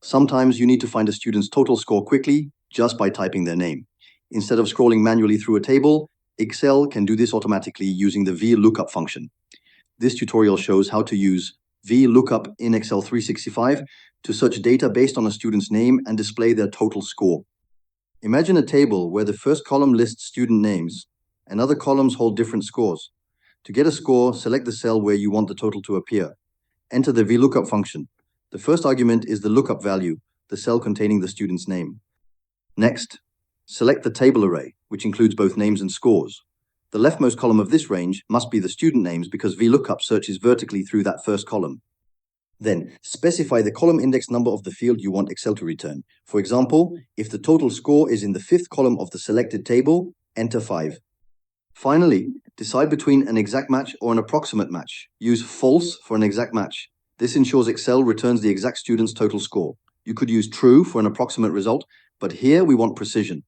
Sometimes you need to find a student's total score quickly just by typing their name. Instead of scrolling manually through a table, Excel can do this automatically using the VLOOKUP function. This tutorial shows how to use VLOOKUP in Excel 365 to search data based on a student's name and display their total score. Imagine a table where the first column lists student names and other columns hold different scores. To get a score, select the cell where you want the total to appear. Enter the VLOOKUP function. The first argument is the lookup value, the cell containing the student's name. Next, select the table array, which includes both names and scores. The leftmost column of this range must be the student names because VLOOKUP searches vertically through that first column. Then, specify the column index number of the field you want Excel to return. For example, if the total score is in the fifth column of the selected table, enter 5. Finally, decide between an exact match or an approximate match. Use false for an exact match. This ensures Excel returns the exact student's total score. You could use true for an approximate result, but here we want precision.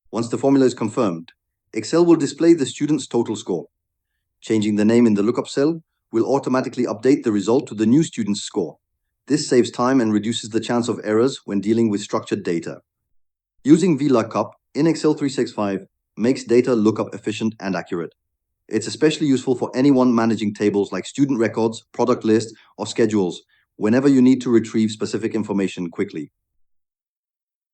Once the formula is confirmed, Excel will display the student's total score. Changing the name in the lookup cell will automatically update the result to the new student's score. This saves time and reduces the chance of errors when dealing with structured data. Using VLOOKUP in Excel 365 makes data lookup efficient and accurate. It's especially useful for anyone managing tables like student records, product lists, or schedules, whenever you need to retrieve specific information quickly.